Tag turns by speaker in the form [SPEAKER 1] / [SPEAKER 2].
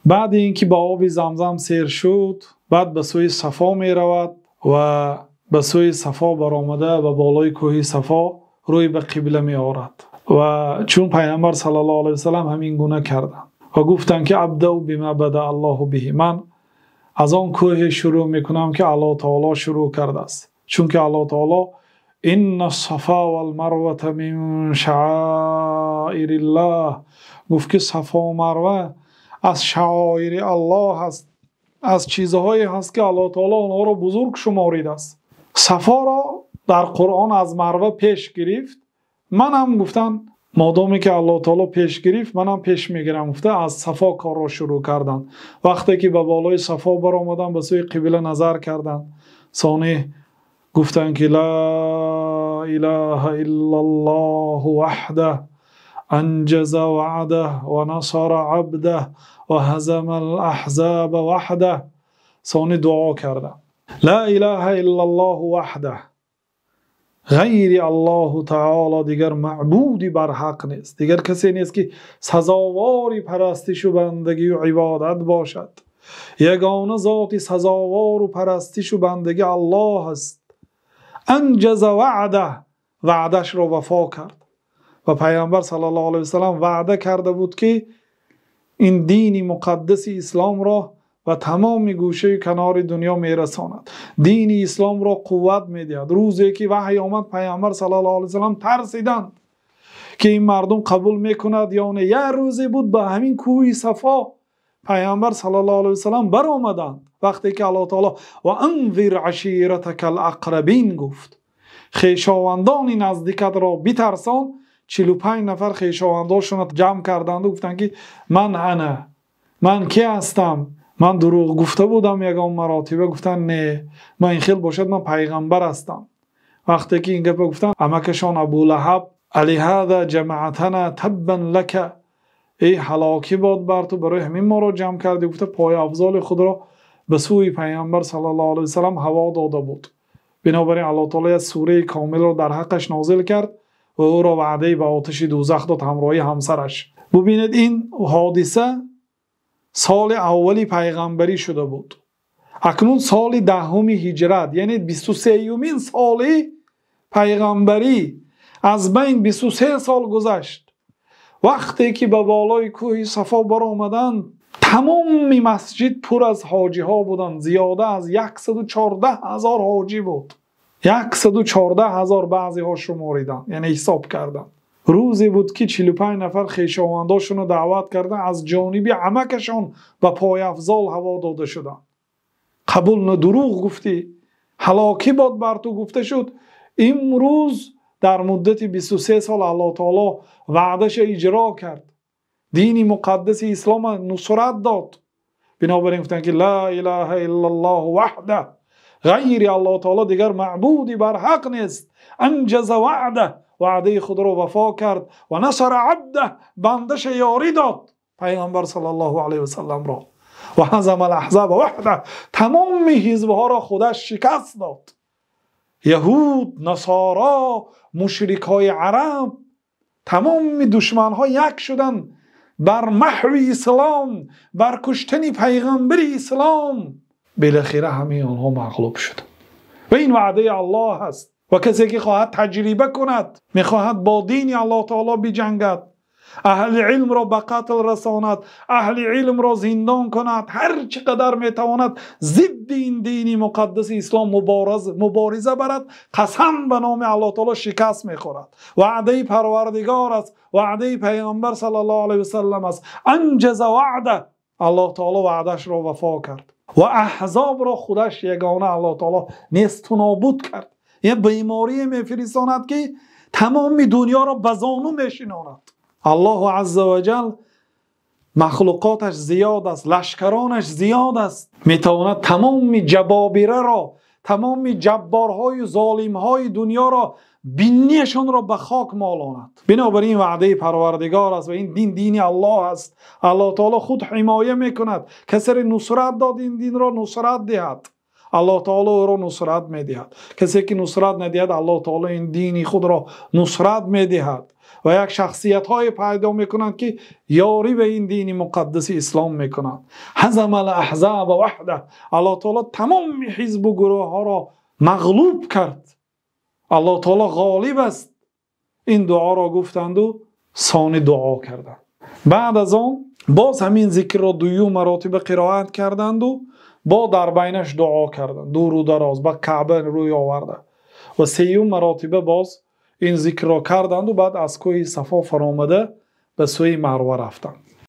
[SPEAKER 1] بعد اینکه با آب زمزم سیر شد، بعد به سوی صفا می رود و به سوی صفا برآمده و بالای کوه صفا روی به قبله می آورد. و چون پیامبر صلی الله علیه و سلم همین گونه کردند و گفتند که ابدأ بما بدأ الله به، من از آن کوه شروع میکنم که الله تعالی شروع کرده است، چون که الله تعالی ان الصفا والمروه من شعائر الله گفت که صفا و مروه از شعائر الله هست، از چیزهایی هست که الله تعالی آنها را بزرگ شمارید است. صفا را در قرآن از مروه پیش گرفت، من هم گفتن مادامی که الله تعالی پیش گرفت منم پیش میگیرم، گفته از صفا کار را شروع کردن. وقتی که به بالای صفا برآمدن به سوی قبله نظر کردن، ثانی گفتن که لا اله الا الله وحده انجز وعده و نصر عبده و هزم الاحزاب وحده. ثانی دعا کردن لا اله الا الله وحده، غیر الله تعالی دیگر معبودی بر حق نیست، دیگر کسی نیست که سزاواری پرستش و بندگی و عبادت باشد. یگانه ذاتی سزاوار و پرستش و بندگی الله است. انجز وعده، وعدش را وفا کرد. و پیامبر صلی الله علیه و سلم وعده کرده بود که این دین مقدس اسلام را و تمام گوشه کنار دنیا میرساند، دین اسلام را قوت میدهد. روزی که وحی آمد پیامبر صلی الله علیه و سلم ترسیدند که این مردم قبول میکند یا نه. یه روزی بود به همین کوه صفا پیامبر صلی الله علیه و سلم برآمدند، وقتی که الله تعالی و انذر عشیرتک الاقربین گفت، خویشاوندان نزدیکت را بترسان. 45 نفر خویشاوندانشون جمع کردند و گفتند که من کی هستم؟ من دروغ گفته بودم یگان مراتبه؟ گفتن نه، من این خیل باشد من پیغمبر هستم. وقتی که این گپ گفتن امکشان ابو لهب علی هذا جمعتنا تبا لك، ای هلاکی باد بر تو، برای همین ما را جمع کردی. گفته پای افضال خود را به سوی پیامبر صلی الله علیه و سلم هوا داده بود. بنابراین الله تعالی سوره کامل را در حقش نازل کرد و او را وعده به آتش دوزخ داد همراهی همسرش. ببینید این حادثه سال اولی پیغمبری شده بود. اکنون سال 10 هجرت، یعنی 23مین سالی پیغمبری، از بین 23 سال گذشت. وقتی که به بالای کوه صفا برآمدند تمام مسجد پر از حاجی ها بودند، زیاده از 114,000 حاجی بود. 114,000 بعضی ها شماریدند، یعنی حساب کردند. روزی بود که 45 نفر خویشاوندانشون رو دعوت کردن، از جانب عمکشان به پای افضال هوا داده شدن. قبول نه، دروغ گفتی، هلاکی باد بر تو گفته شد. امروز در مدت 23 سال الله تعالی وعدش اجرا کرد، دین مقدس اسلام نصرت داد. بنابراین گفتن که لا اله الا الله وحده، غیر الله تعالی دیگر معبودی بر حق نیست. انجز وعده، وعده خود را وفا کرد و نصر عبده، بندش یاری داد پیامبر صلی الله علیه و سلم را و هزم الاحزاب وحده، تمام حزبها را خودش شکست داد. یهود، نصارا، مشرکای عرب، تمام دشمنها یک شدن بر محو اسلام، بر کشتن پیغمبر اسلام. بالاخره همه آنها مغلوب شد و این وعده الله هست. و کسی که خواهد تجربه کند، میخواهد با دین الله تعالی بجنگد، اهل علم را به قتل رساند، اهل علم را زندان کند، هر چقدر میتواند ضد این دین مقدس اسلام مبارزه برد، قسم به نام الله تعالی شکست میخورد. وعده پروردگار است، وعده پیامبر صلی الله علیه و سلم است. انجز وعده، الله تعالی وعدش را وفا کرد و احزاب را خودش یگانه الله تعالی نیست و نابود کرد. یه بیماری میفرستاند که تمام دنیا را به زانو میشیناند. الله عز و جل مخلوقاتش زیاد است، لشکرانش زیاد است، میتواند تمام جبابره را، تمام جبارهای و ظالمهای دنیا را، بینیشان را به خاک مالاند. بنابراین وعده پروردگار است و این دین دین الله است. الله تعالی خود حمایه میکند، کسی نصرت داد این دین را نصرت دهد، الله تعالی او را نصرت میدهد. کسی که نصرت ندهد الله تعالی این دین خود را نصرت میدهد. و یک شخصیت های پیدا میکنند که یاری به این دین مقدس اسلام میکنند. هزم الاحزاب وحده، الله تعالی تمام حزب و گروه ها را مغلوب کرد، الله تعالی غالب است. این دعا را گفتند و ثانی دعا کردند. بعد از آن باز همین ذکر را دوم مراتب قرائت کردند و با در بینش دعا کردند، دور و دراز به کعبه روی آورده و سیوم مراتبه باز این ذکر را کردند و بعد از کوه صفا فرامده به سوی مروه رفتند.